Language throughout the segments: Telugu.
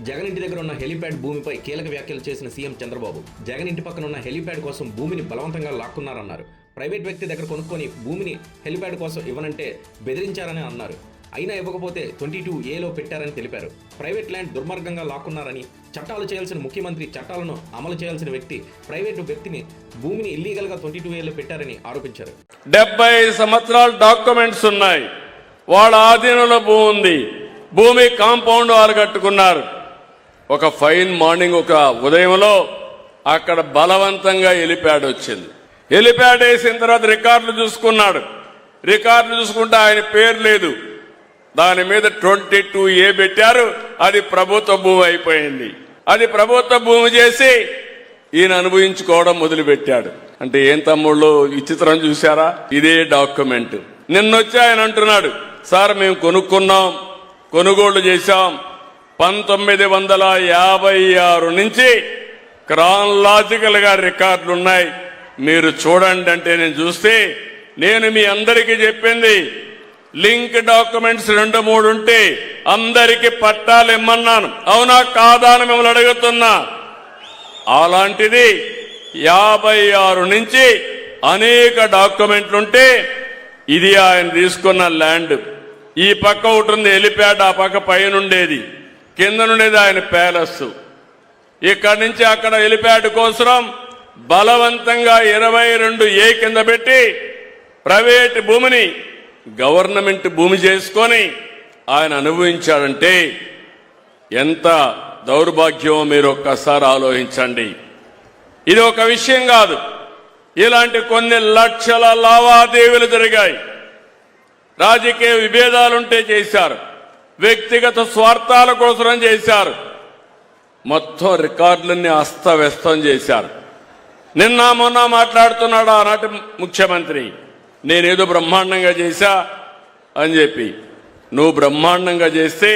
జగన్ ఇంటి దగ్గర ఉన్న హెలీప్యాడ్ భూమిపై కీలక వ్యాఖ్యలు చేసిన సీఎం చంద్రబాబు జగన్ ఇంటి పక్కన ఉన్న హెలీప్యాడ్ కోసం భూమిని బలవంతంగా లాక్కున్నారన్నారు. ప్రైవేట్ వ్యక్తి దగ్గర కొనుక్కొని భూమిని హెలీప్యాడ్ కోసం ఇవ్వనంటే బెదిరించారని అన్నారు. అయినా ఇవ్వకపోతే 22A పెట్టారని తెలిపారు. ప్రైవేట్ ల్యాండ్ దుర్మార్గంగా లాక్కున్నారని, చట్టాలు చేయాల్సిన ముఖ్యమంత్రి చట్టాలను అమలు చేయాల్సిన వ్యక్తి ప్రైవేటు వ్యక్తిని భూమిని ఇల్లీగల్గా 22A పెట్టారని ఆరోపించారు. 70 సంవత్సరాల డాక్యుమెంట్స్ ఉన్నాయి. వాళ్ళ ఆధీనంలో భూమి ఉంది. భూమి కాంపౌండ్ వాళ్ళు కట్టుకున్నారు. ఒక ఫైన్ మార్నింగ్ ఒక ఉదయంలో అక్కడ బలవంతంగా హెలిప్యాడ్ వచ్చింది. హెలిప్యాడ్ వేసిన తర్వాత రికార్డులు చూసుకున్నాడు. రికార్డులు చూసుకుంటే ఆయన పేరు లేదు. దాని మీద 22A పెట్టారు. అది ప్రభుత్వ భూమి అయిపోయింది. అది ప్రభుత్వ భూమి చేసి ఈయన అనుభవించుకోవడం మొదలుపెట్టాడు. అంటే ఏం తమ్ముళ్ళు విచిత్రం చూశారా? ఇదే డాక్యుమెంట్. నిన్నొచ్చి ఆయన అంటున్నాడు, సార్ మేము కొనుక్కున్నాం, కొనుగోళ్లు చేశాం. 1956 నుంచి క్రానలాజికల్ గా రికార్డులు ఉన్నాయి, మీరు చూడండి అంటే నేను చూస్తే నేను మీ అందరికీ చెప్పింది లింక్ డాక్యుమెంట్స్ 2-3 ఉంటే అందరికీ పట్టాలు ఇమ్మన్నాను. అవునా కాదా అని మిమ్మల్ని అడుగుతున్నా. అలాంటిది 56 నుంచి అనేక డాక్యుమెంట్లుంటే ఇది ఆయన తీసుకున్న ల్యాండ్. ఈ పక్క ఒకటి ఉంది హెలిప్యాడ్, ఆ పక్క పైన ఉండేది, కింద నుండేది ఆయన ప్యాలెస్. ఇక్కడి నుంచి అక్కడ హెలిప్యాడ్ కోసం బలవంతంగా 22A కింద పెట్టి ప్రైవేట్ భూమిని గవర్నమెంట్ భూమి చేసుకొని ఆయన అనుభవించాడంటే ఎంత దౌర్భాగ్యమో మీరు ఒక్కసారి ఆలోచించండి. ఇది ఒక విషయం కాదు, ఇలాంటి కొన్ని లక్షల లావాదేవీలు జరిగాయి. రాజకీయ విభేదాలుంటే చేశారు, వ్యక్తిగత స్వార్థాల కోసం చేశారు. మొత్తం రికార్డులన్నీ అస్తవ్యస్తం చేశారు. నిన్న మొన్న మాట్లాడుతున్నాడు ఆనాటి ముఖ్యమంత్రి, నేనేదో బ్రహ్మాండంగా చేశా అని చెప్పి. నువ్వు బ్రహ్మాండంగా చేస్తే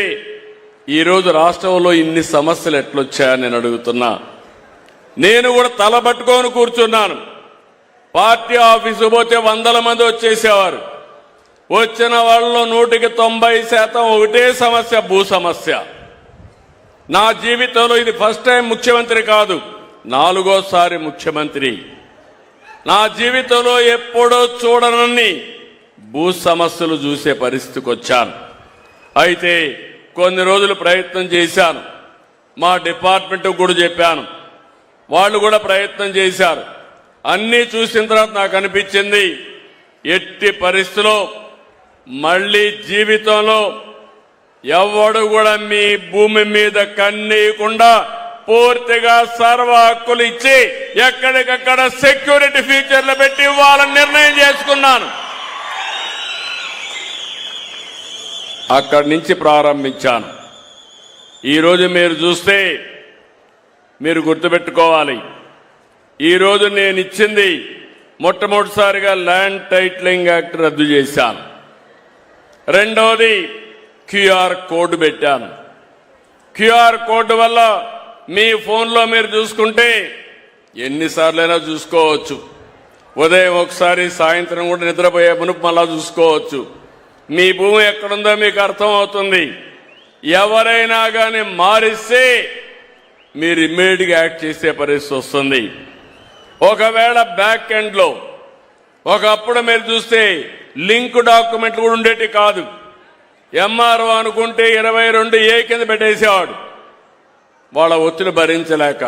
ఈరోజు రాష్ట్రంలో ఇన్ని సమస్యలు ఎట్లొచ్చాయని నేను అడుగుతున్నా. నేను కూడా తలబట్టుకొని కూర్చున్నాను. పార్టీ ఆఫీసు పోతే 100 మంది వచ్చేసేవారు. వచ్చిన వాళ్ళలో 100% ఒకటే సమస్య, భూ సమస్య. నా జీవితంలో ఇది ఫస్ట్ టైం ముఖ్యమంత్రి కాదు, 4వ ముఖ్యమంత్రి. నా జీవితంలో ఎప్పుడో చూడనన్ని భూ సమస్యలు చూసే పరిస్థితికి వచ్చాను. అయితే కొన్ని రోజులు ప్రయత్నం చేశాను. మా డిపార్ట్మెంట్ కూడా చెప్పాను, వాళ్ళు కూడా ప్రయత్నం చేశారు. అన్నీ చూసిన తర్వాత నాకు అనిపించింది, ఎట్టి పరిస్థితిలో మళ్లీ జీవితంలో ఎవడు కూడా మీ భూమి మీద కన్నీయకుండా పూర్తిగా సర్వ హక్కులు ఇచ్చి ఎక్కడికక్కడ సెక్యూరిటీ ఫీచర్లు పెట్టి ఇవ్వాలని నిర్ణయం చేసుకున్నాను. అక్కడి నుంచి ప్రారంభించాను. ఈరోజు మీరు చూస్తే మీరు గుర్తుపెట్టుకోవాలి, ఈరోజు నేను ఇచ్చింది మొట్టమొదటిసారిగా ల్యాండ్ టైటిలింగ్ యాక్ట్ రద్దు చేశాను. రెండవది QR కోడ్ పెట్టాను. QR కోడ్ వల్ల మీ ఫోన్లో మీరు చూసుకుంటే ఎన్నిసార్లైనా చూసుకోవచ్చు. ఉదయం ఒకసారి, సాయంత్రం కూడా నిద్రపోయే మునుపు మళ్ళా చూసుకోవచ్చు. మీ భూమి ఎక్కడుందో మీకు అర్థం అవుతుంది. ఎవరైనా కానీ మారిస్తే మీరు ఇమ్మీడియట్గా యాక్ట్ చేసే పరిస్థితి వస్తుంది. ఒకవేళ బ్యాక్ ఎండ్లో ఒకప్పుడు మీరు చూస్తే లింక్ డాక్యుమెంట్లు కూడా ఉండేటి కాదు. MRO అనుకుంటే 22A కింద పెట్టేసేవాడు, వాళ్ళ ఒత్తిడి భరించలేక.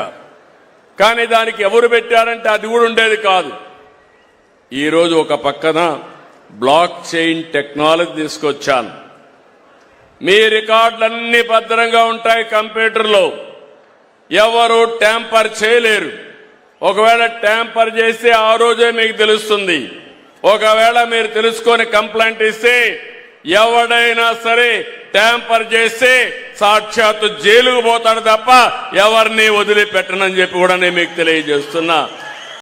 కానీ దానికి ఎవరు పెట్టారంటే అది కూడా ఉండేది కాదు. ఈరోజు ఒక పక్కన బ్లాక్ చైన్ టెక్నాలజీ తీసుకొచ్చాను. మీ రికార్డులన్నీ భద్రంగా ఉంటాయి కంప్యూటర్లో, ఎవరు ట్యాంపర్ చేయలేరు. ఒకవేళ ట్యాంపర్ చేస్తే ఆ రోజే మీకు తెలుస్తుంది. ఒకవేళ మీరు తెలుసుకొని కంప్లైంట్ ఇస్తే ఎవడైనా సరే ట్యాంపర్ చేస్తే సాక్షాత్తు జైలుకు పోతాడు తప్ప ఎవరిని వదిలిపెట్టనని చెప్పి కూడా నేను మీకు తెలియజేస్తున్నా.